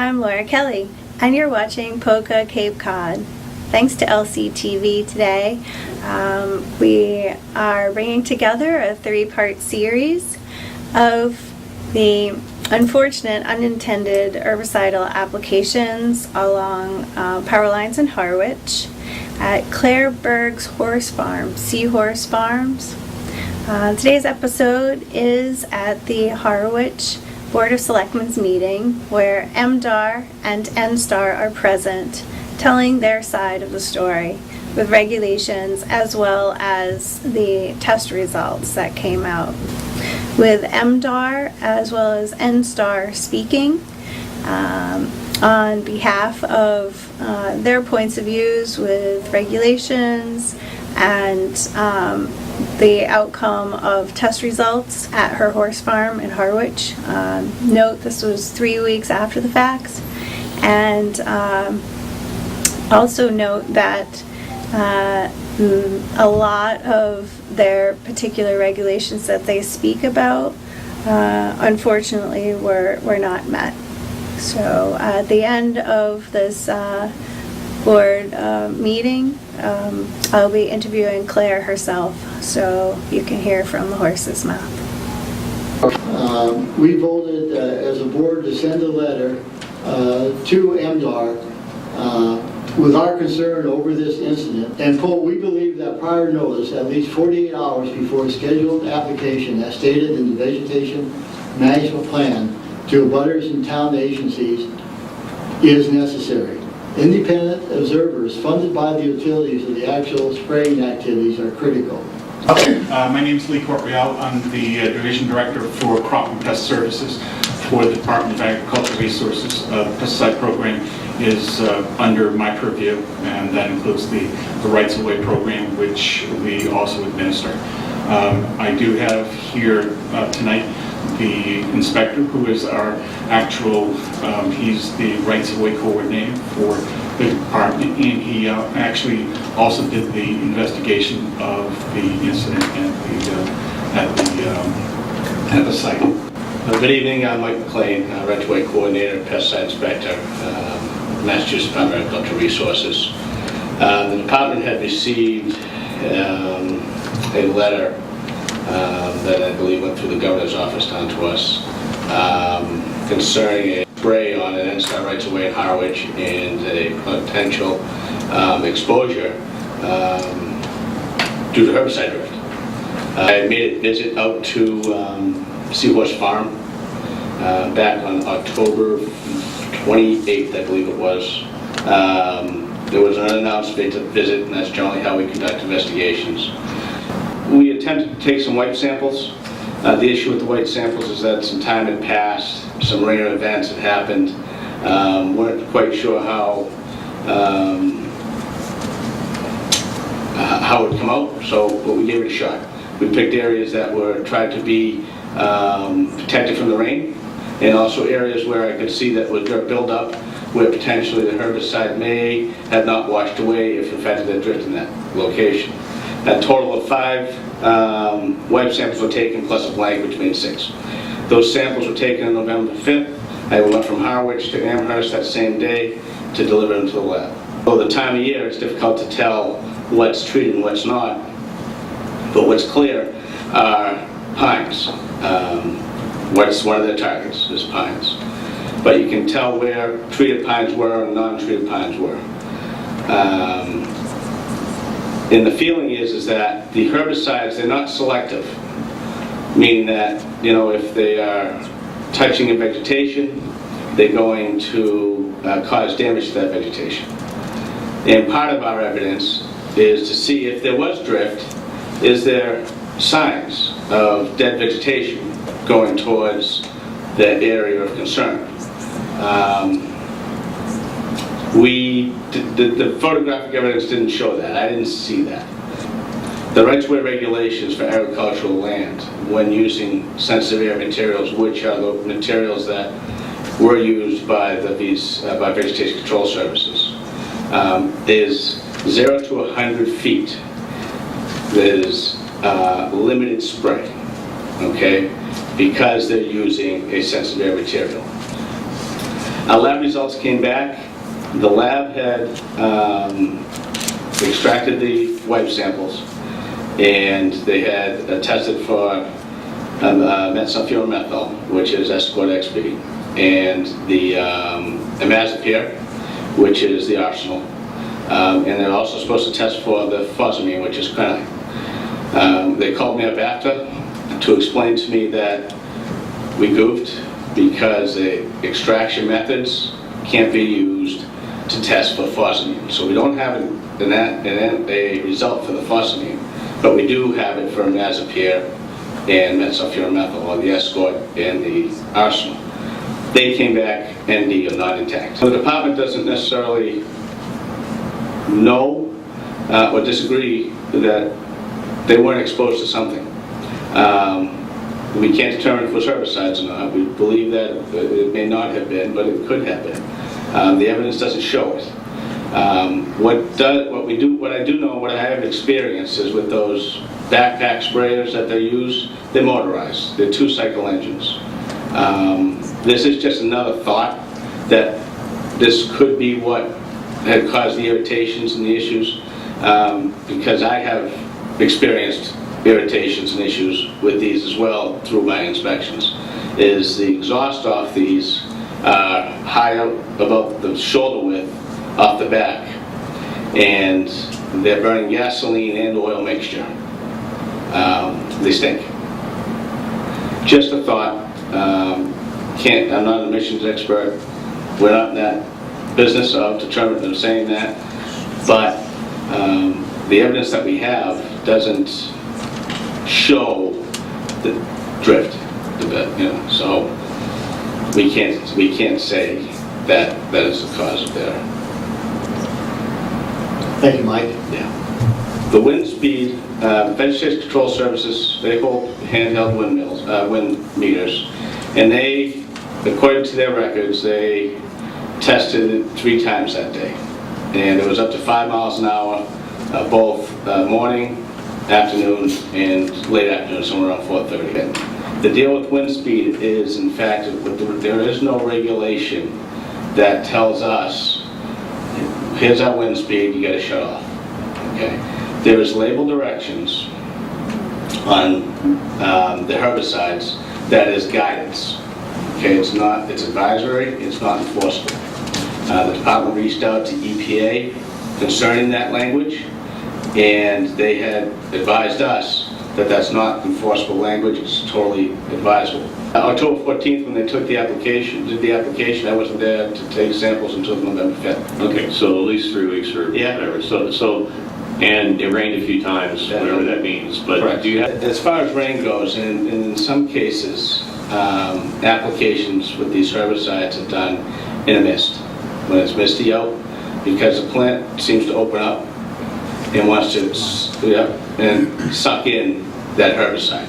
I'm Laura Kelly, and you're watching POCCA Cape Cod. Thanks to LCTV today. We are bringing together a three-part series of the unfortunate unintended herbicidal applications along power lines in Harwich at Claire Berg's horse farm, Seahorse Farms. Today's episode is at the Harwich Board of Selectmen's meeting, where MDAR and NSTAR are present, telling their side of the story with regulations as well as the test results that came out. With MDAR as well as NSTAR speaking on behalf of their points of views with regulations and the outcome of test results at her horse farm in Harwich. Note this was 3 weeks after the facts, and also note that a lot of their particular regulations that they speak about unfortunately were not met. So at the end of this board meeting, I'll be interviewing Claire herself, so you can hear from the horse's mouth. We voted as a board to send a letter to MDAR with our concern over this incident. And quote, we believe that prior notice, at least 48 hours before scheduled application as stated in the vegetation management plan to abutters and town agencies is necessary. Independent observers funded by the utilities of the actual spraying activities are critical. Okay, my name is Lee Cortriel. I'm the Division Director for Crop and Pest Services for the Department of Agricultural Resources. The pesticide program is under my purview, and that includes the rights-of-way program, which we also administer. I do have here tonight the inspector, who is our actual, he's the rights-of-way coordinator for the department, and he actually also did the investigation of the incident at the site. Good evening, I'm Mike McLean, right-of-way coordinator, pesticide inspector, Massachusetts Department of Agricultural Resources. The department had received a letter that I believe went through the governor's office down to us concerning a spray on an NSTAR rights of way in Harwich and a potential exposure due to herbicide drift. I made a visit out to Seahorse Farm back on October 28th, I believe it was. There was an unannounced visit, and that's generally how we conduct investigations. We attempted to take some white samples. The issue with the white samples is that some time had passed, some rare events had happened. Weren't quite sure how it would come out, but we gave it a shot. We picked areas that were tried to be protected from the rain, and also areas where I could see that was dirt buildup, where potentially the herbicide may have not washed away if in fact it had drifted in that location. A total of 5 wipe samples were taken plus a blank, which made 6. Those samples were taken on November 5th. I went from Harwich to Amherst that same day to deliver them to the lab. So the time of year, it's difficult to tell what's treated and what's not, but what's clear are pines. What's one of their targets is pines. But you can tell where treated pines were and non-treated pines were. And the feeling is that the herbicides, they're not selective, meaning that, if they are touching a vegetation, they're going to cause damage to that vegetation. And part of our evidence is to see if there was drift, is there signs of dead vegetation going towards that area of concern. The photographic evidence didn't show that. I didn't see that. The rights-of-way regulations for agricultural land, when using sensitive air materials, which are the materials that were used by by vegetation control services, is 0 to 100 feet. There's limited spray, okay, because they're using a sensitive air material. Our lab results came back. The lab had extracted the wipe samples, and they had tested for metsulfuromethyl, which is Escort XB, and the imazapyr, which is the arsenal. And they're also supposed to test for the fusamine, which is quinine. They called me up after to explain to me that we goofed because the extraction methods can't be used to test for fusamine. So we don't have a result for the fusamine, but we do have it for imazapyr and metsulfuromethyl, or the Escort and the arsenal. They came back ND or not intact. The department doesn't necessarily know or disagree that they weren't exposed to something. We can't determine if it was herbicides or not. We believe that it may not have been, but it could have been. The evidence doesn't show it. What I do know, what I have experienced is with those backpack sprayers that they use, they're motorized. They're 2-cycle engines. This is just another thought that this could be what had caused the irritations and the issues, because I have experienced irritations and issues with these as well through my inspections. Is the exhaust off these higher about the shoulder width off the back, and they're burning gasoline and oil mixture. They stink. Just a thought. I'm not an emissions expert. We're not in that business of determining saying that, but the evidence that we have doesn't show the drift, so we can't say that that is the cause of their. Thank you, Mike. Yeah. The wind speed, Vegetation Control Services, they hold handheld wind meters, and they, according to their records, they tested it 3 times that day, and it was up to 5 miles an hour, both morning, afternoon, and late afternoon, somewhere around 4:30. The deal with wind speed is, in fact, there is no regulation that tells us, here's our wind speed, you got to shut off. Okay. There is label directions on the herbicides that is guidance. Okay, it's advisory, it's not enforceable. The department reached out to EPA concerning that language, and they had advised us that that's not enforceable language, it's totally advisable. October 14th, when they did the application, I wasn't there to take samples until November 5th. Okay, so at least 3 weeks or whatever. So, and it rained a few times, whatever that means. But correct. do you have? As far as rain goes, and in some cases, applications with these herbicides are done in a mist, when it's misty out, because the plant seems to open up and wants to and suck in that herbicide.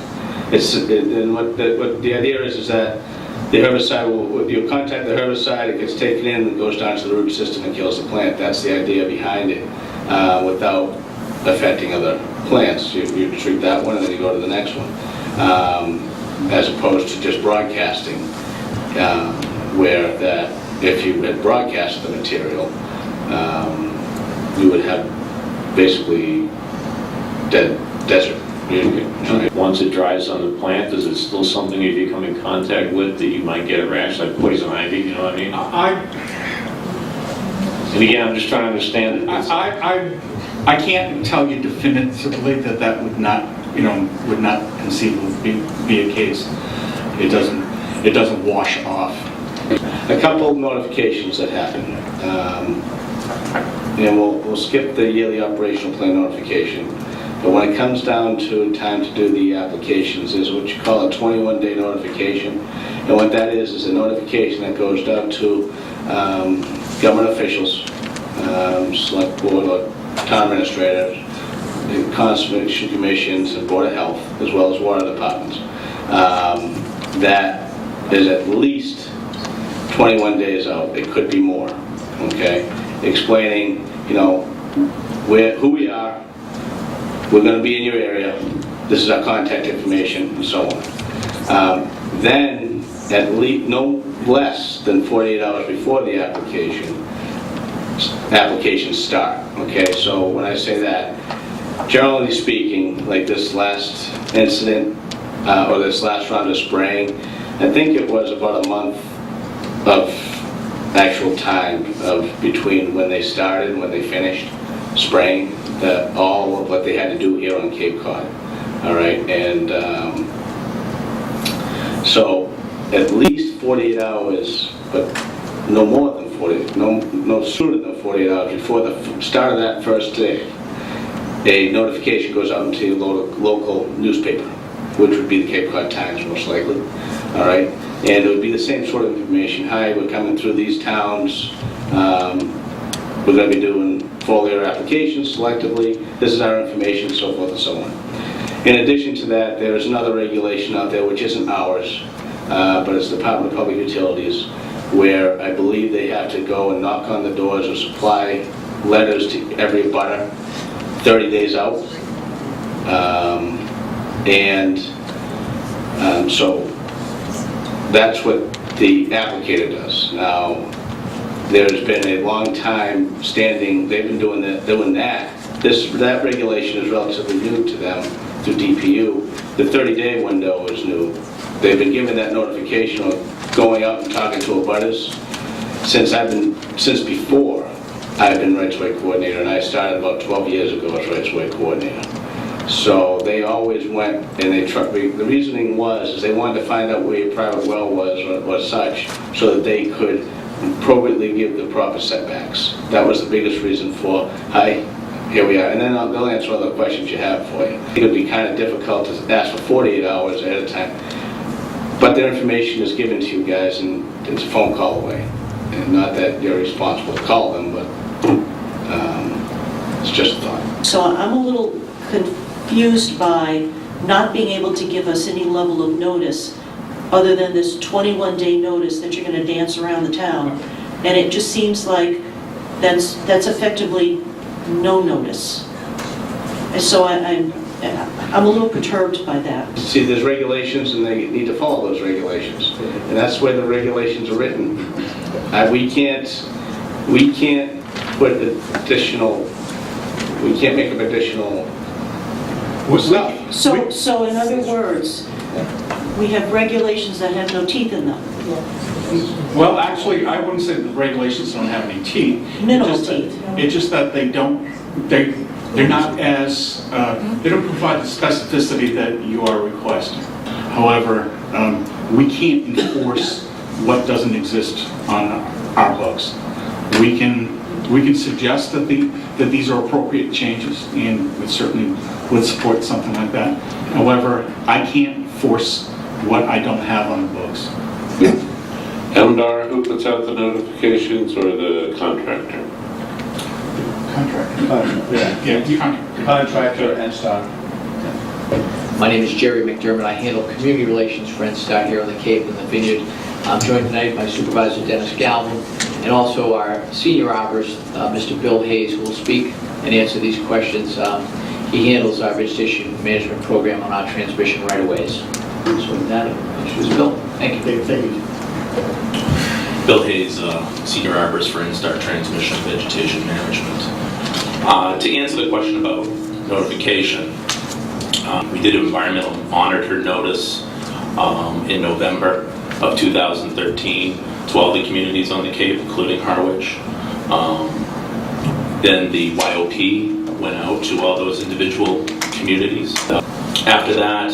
And what the idea is that the herbicide will, you contact the herbicide, it gets taken in and goes down to the root system and kills the plant. That's the idea behind it, without affecting other plants. You treat that one and then you go to the next one, as opposed to just broadcasting, where that if you had broadcasted the material, you would have basically dead desert. Once it dries on the plant, is it still something if you come in contact with that you might get a rash, like poison ivy, you know what I mean? And again, I'm just trying to understand. I can't tell you definitively that would not conceivably be a case. It doesn't wash off. A couple of notifications that happen, and we'll skip the yearly operational plan notification. But when it comes down to time to do the applications, is what you call a 21-day notification. And what that is a notification that goes down to government officials, select board or town administrators, the conservation commissions, and board of health, as well as water departments. That is at least 21 days out. It could be more. Okay, explaining, who we are. We're going to be in your area. This is our contact information, and so on. Then, at least no less than 48 hours before the applications start. Okay, so when I say that, generally speaking, like this last incident, or this last round of spraying, I think it was about a month of actual time between when they started and when they finished spraying, all of what they had to do here on Cape Cod. All right, and so at least 48 hours, but no more than 40, no sooner than 48 hours before the start of that first day, a notification goes out into your local newspaper, which would be the Cape Cod Times most likely. All right, and it would be the same sort of information. Hi, we're coming through these towns. We're going to be doing foliar applications selectively. This is our information, so forth and so on. In addition to that, there is another regulation out there which isn't ours, but it's the Department of Public Utilities, where I believe they have to go and knock on the doors or supply letters to every abutter 30 days out. So that's what the applicator does. Now, there's been a long time standing, they've been doing that. That regulation is relatively new to them through DPU. The 30-day window is new. They've been given that notification of going out and talking to abutters since before I've been rights of way coordinator, and I started about 12 years ago as rights of way coordinator. So they always went, and the reasoning was they wanted to find out where your private well was or such, so that they could appropriately give the proper setbacks. That was the biggest reason for, hi, here we are. And then they'll answer other questions you have for you. It would be kind of difficult to ask for 48 hours ahead of time. But their information is given to you guys, and it's a phone call away. And not that you're responsible to call them, but it's just a thought. So I'm a little confused by not being able to give us any level of notice other than this 21-day notice that you're going to dance around the town. And it just seems like that's effectively no notice. And so I'm a little perturbed by that. See, there's regulations, and they need to follow those regulations. And that's where the regulations are written. We can't put additional, we can't make up additional stuff. So in other words, we have regulations that have no teeth in them. Well, actually, I wouldn't say the regulations don't have any teeth. Minimal teeth. It's just that they're not as, they don't provide the specificity that you are requesting. However, we can't enforce what doesn't exist on our books. We can suggest that these are appropriate changes, and we certainly would support something like that. However, I can't force what I don't have on the books. MDAR, who puts out the notifications, or the contractor? Contractor NSTAR. My name is Jerry McDermott. I handle community relations for NSTAR here on the Cape and the Vineyard. I'm joined tonight by Supervisor Dennis Galvin and also our senior arborist, Mr. Bill Hayes, who will speak and answer these questions. He handles our vegetation management program on our transmission right-of-ways. So with that, I'll introduce Bill. Thank you. Thank you. Bill Hayes, Senior Arborist for NSTAR Transmission Vegetation Management. To answer the question about notification, we did an environmental monitor notice in November of 2013 to all the communities on the Cape, including Harwich. Then the YOP went out to all those individual communities. After that,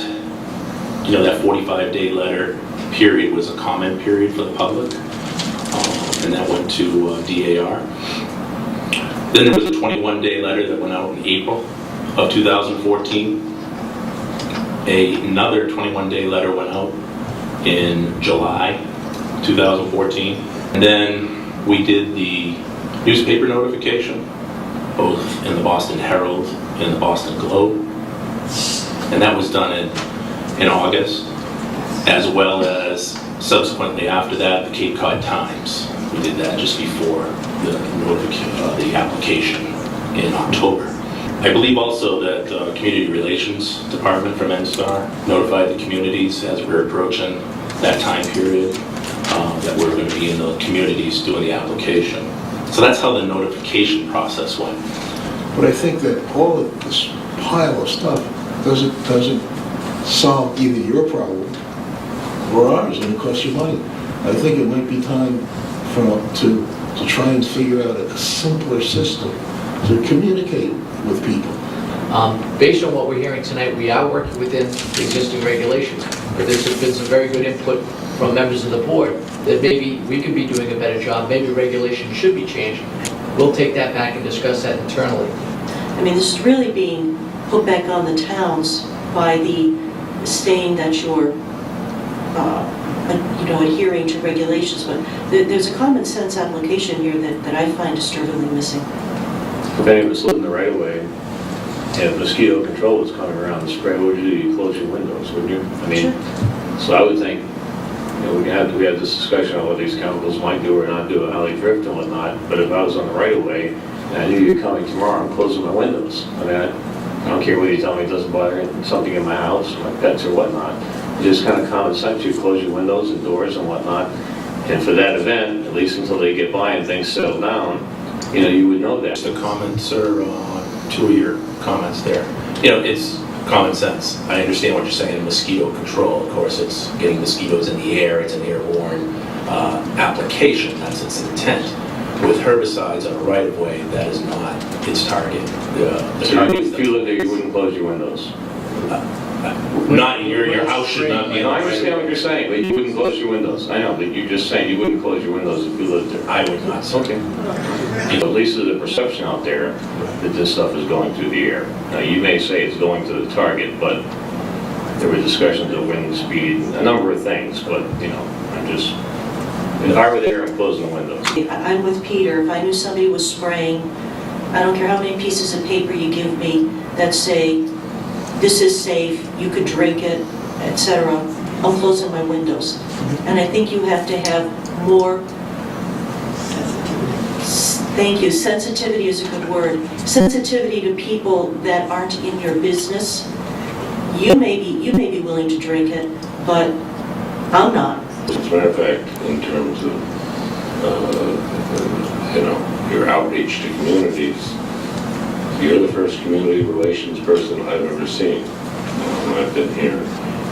that 45-day letter period was a comment period for the public, and that went to DAR. Then there was a 21-day letter that went out in April of 2014. Another 21-day letter went out in July 2014. And then we did the newspaper notification, both in the Boston Herald and the Boston Globe. And that was done in August, as well as subsequently after that, the Cape Cod Times. We did that just before the application in October. I believe also that the Community Relations Department from NSTAR notified the communities as we're approaching that time period. that were going to be in the communities doing the application. So that's how the notification process went. But I think that all of this pile of stuff doesn't solve either your problem or ours, and it costs you money. I think it might be time to try and figure out a simpler system to communicate with people. Based on what we're hearing tonight, we are working within the existing regulations, but there's been some very good input from members of the board that maybe we could be doing a better job, maybe regulations should be changed. We'll take that back and discuss that internally. I mean, this is really being put back on the towns by the saying that you're, adhering to regulations, but there's a common sense application here that I find disturbingly missing. If any of us live in the right of way, and mosquito control is coming around the spray, what would you do? You close your windows, wouldn't you? I mean, so I would think, we had this discussion on what these chemicals might do or not do at Alley Drift and whatnot, but if I was on the right of way, and I knew you're coming tomorrow, I'm closing my windows. I mean, I don't care whether you tell me it doesn't bother something in my house, my pets or whatnot. Just kind of common sense, you close your windows and doors and whatnot. And for that event, at least until they get by and things settle down, you would know that. Just the comments are two of your comments there. It's common sense. I understand what you're saying, mosquito control. Of course, it's getting mosquitoes in the air. It's an airborne application. That's its intent. With herbicides on a right-of-way, that is not its target. If you live there, you wouldn't close your windows. Not your house should not be. I understand what you're saying, but you wouldn't close your windows. I know, but you're just saying you wouldn't close your windows if you lived there. I would not. Okay. At least there's a perception out there that this stuff is going through the air. Now, you may say it's going to the target, but there were discussions of wind speed, a number of things, but, I'm just, if I were there, I'm closing the windows. I'm with Peter. If I knew somebody was spraying, I don't care how many pieces of paper you give me that say, this is safe, you could drink it, etc., I'm closing my windows. And I think you have to have more, thank you, sensitivity is a good word, sensitivity to people that aren't in your business. You may be willing to drink it, but I'm not. As a matter of fact, in terms of, your outreach to communities, you're the first community relations person I've ever seen. I've been here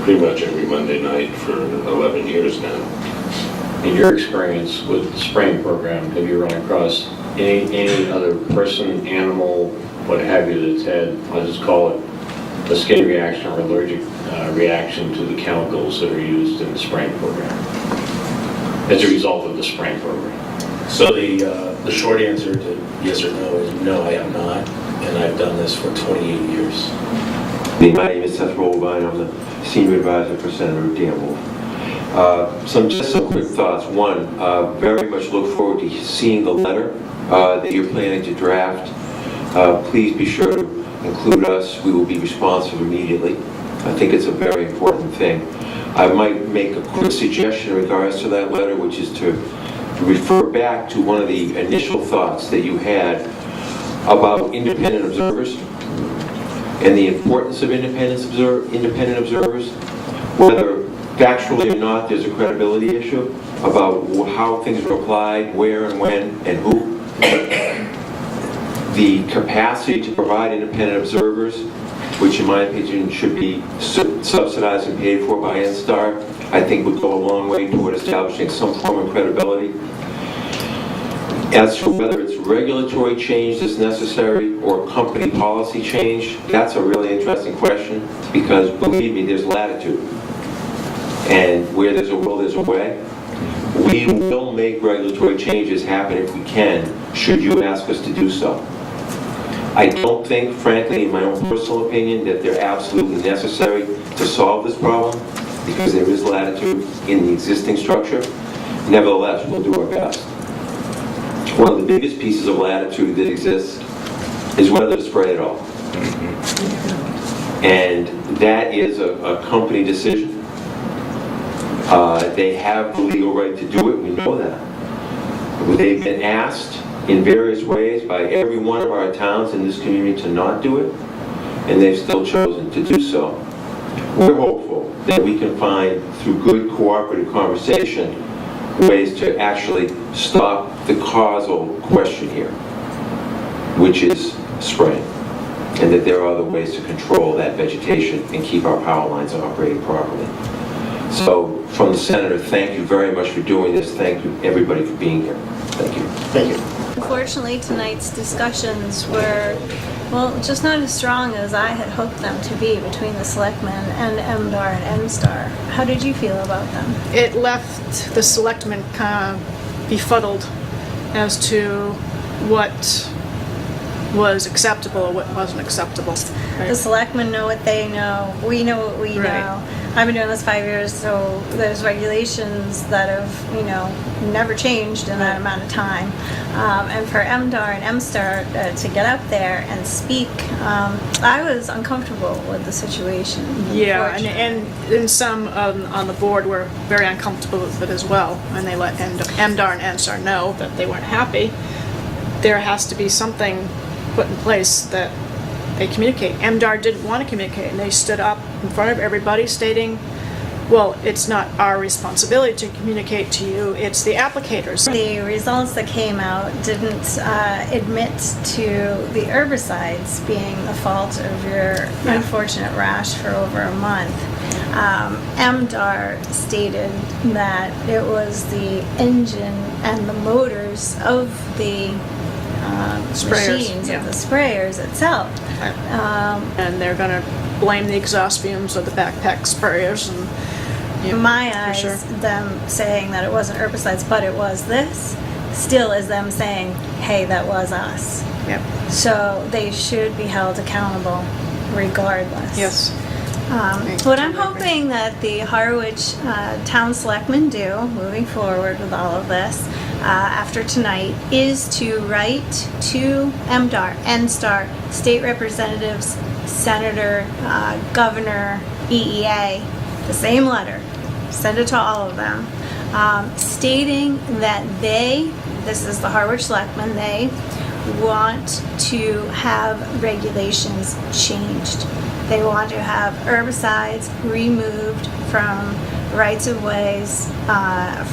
pretty much every Monday night for 11 years now. In your experience with the spraying program, have you run across any other person, animal, what have you, that's had, I'll just call it, a skin reaction or allergic reaction to the chemicals that are used in the spraying program as a result of the spraying program? So the short answer to yes or no is no, I have not, and I've done this for 28 years. My name is Seth Rolvine. I'm the Senior Advisor for Senator Dan Wolf. Some quick thoughts. One, very much look forward to seeing the letter that you're planning to draft. Please be sure to include us. We will be responsive immediately. I think it's a very important thing. I might make a quick suggestion in regards to that letter, which is to refer back to one of the initial thoughts that you had about independent observers and the importance of independent observers. Whether factually or not, there's a credibility issue about how things are applied, where and when and who. The capacity to provide independent observers, which in my opinion should be subsidized and paid for by NSTAR, I think would go a long way toward establishing some form of credibility. As to whether it's regulatory change that's necessary or company policy change, that's a really interesting question, because believe me, there's latitude. And where there's a will, there's a way. We will make regulatory changes happen if we can, should you ask us to do so. I don't think, frankly, in my own personal opinion, that they're absolutely necessary to solve this problem, because there is latitude in the existing structure. Nevertheless, we'll do our best. One of the biggest pieces of latitude that exists is whether to spray at all. And that is a company decision. They have the legal right to do it, we know that. They've been asked in various ways by every one of our towns in this community to not do it, and they've still chosen to do so. We're hopeful that we can find, through good cooperative conversation, ways to actually stop the causal question here, which is spraying, and that there are other ways to control that vegetation and keep our power lines operating properly. So, from the Senator, thank you very much for doing this. Thank you, everybody, for being here. Thank you. Thank you. Unfortunately, tonight's discussions were, well, just not as strong as I had hoped them to be between the Selectmen and MDAR and NSTAR. How did you feel about them? It left the selectmen kind of befuddled as to what was acceptable or what wasn't acceptable. The Selectmen know what they know. We know what we Right. know. I've been doing this 5 years, so there's regulations that have, never changed in that amount of time. And for MDAR and NSTAR to get up there and speak, I was uncomfortable with the situation. Yeah, unfortunately. and some on the board were very uncomfortable with it as well, and they let MDAR and NSTAR know that they weren't happy. There has to be something put in place that they communicate. MDAR didn't want to communicate, and they stood up in front of everybody stating, well, it's not our responsibility to communicate to you, it's the applicators. The results that came out didn't admit to the herbicides being the fault of your unfortunate rash for over a month. MDAR stated that it was the engine and the motors of the Sprayers, machines, yeah. of the sprayers itself. And they're going to blame the exhaust fumes of the backpack sprayers. And In my for eyes, sure. them saying that it wasn't herbicides, but it was this, still is them saying, hey, that was us. Yep. So they should be held accountable regardless. Yes. What I'm hoping that the Harwich Town Selectmen do, moving forward with all of this, after tonight, is to write to MDAR, NSTAR, state representatives, senator, governor, EEA, the same letter, send it to all of them, stating that this is the Harwich Selectmen, they want to have regulations changed. They want to have herbicides removed from rights of ways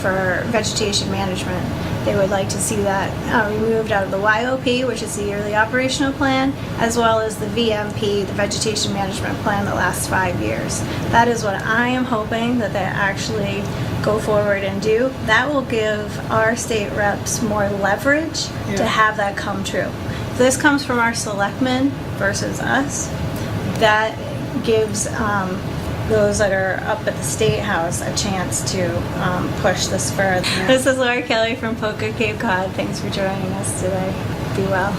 for vegetation management. They would like to see that removed out of the YOP, which is the yearly operational plan, as well as the VMP, the vegetation management plan that lasts 5 years. That is what I am hoping that they actually go forward and do. That will give our state reps more leverage to have that come true. If this comes from our selectmen versus us, that gives those that are up at the State House a chance to push this further. This is Laura Kelly from POCCA Cape Cod. Thanks for joining us today. Be well.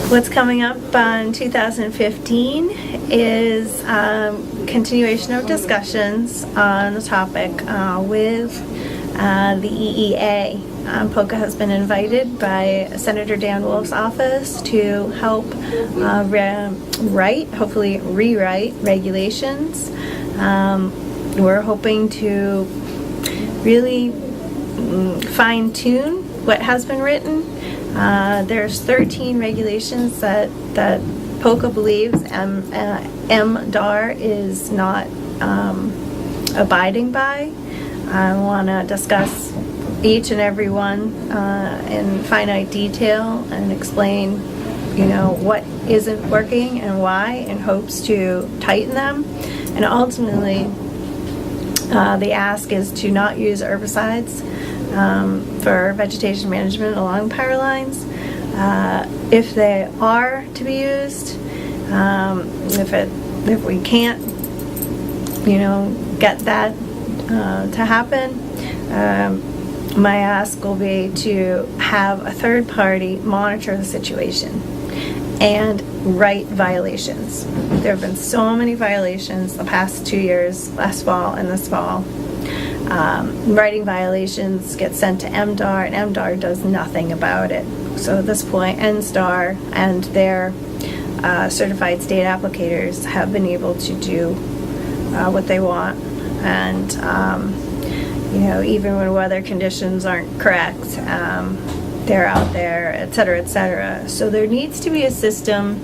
What's coming up on 2015 is continuation of discussions on the topic with the EEA. POCCA has been invited by Senator Dan Wolf's office to help hopefully rewrite regulations. We're hoping to really fine-tune what has been written. There's 13 regulations that POCCA believes MDAR is not abiding by. I want to discuss each and every one in finite detail and explain, what isn't working and why, in hopes to tighten them. And ultimately, the ask is to not use herbicides for vegetation management along power lines. If they are to be used, if we can't, get that to happen, my ask will be to have a third party monitor the situation and write violations. There have been so many violations the past 2 years, last fall and this fall. Writing violations get sent to MDAR, and MDAR does nothing about it. So at this point, NSTAR and their certified state applicators have been able to do what they want. And even when weather conditions aren't correct, they're out there, et cetera, et cetera. So there needs to be a system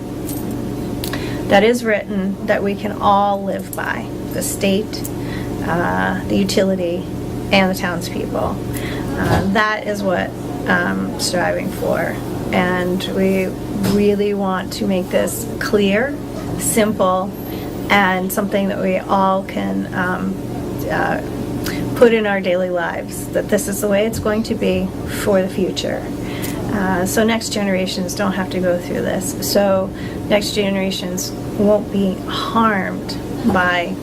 that is written that we can all live by. The state, the utility and the townspeople. That is what I'm striving for. And we really want to make this clear, simple, and something that we all can put in our daily lives, that this is the way it's going to be for the future. So next generations don't have to go through this. So next generations won't be harmed by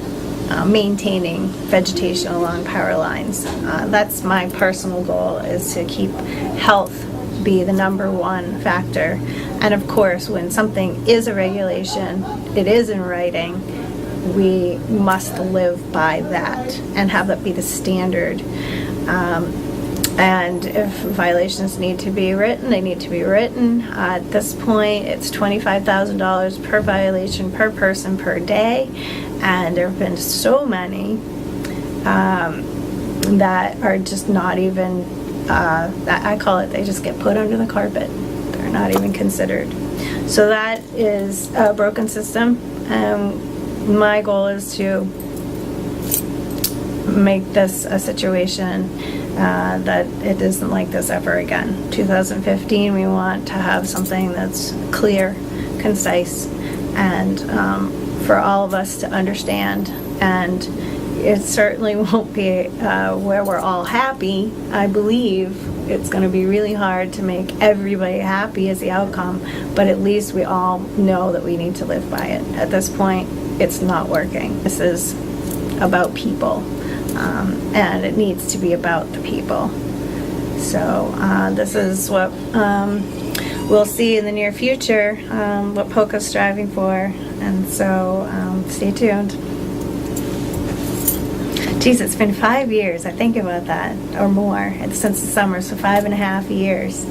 maintaining vegetation along power lines. That's my personal goal, is to keep health be the number one factor. And of course, when something is a regulation, it is in writing, we must live by that and have that be the standard. And if violations need to be written, they need to be written. At this point, it's $25,000 per violation per person per day, and there have been so many that are just not even, I call it, they just get put under the carpet. They're not even considered. So that is a broken system. My goal is to make this a situation that it isn't like this ever again. 2015, we want to have something that's clear, concise, and for all of us to understand. And it certainly won't be where we're all happy. I believe it's going to be really hard to make everybody happy as the outcome, but at least we all know that we need to live by it. At this point, it's not working. This is about people. And it needs to be about the people. So this is what we'll see in the near future, what POCCA's striving for, and so stay tuned. Geez, it's been 5 years, I think about that, or more, since the summer, so 5.5 years.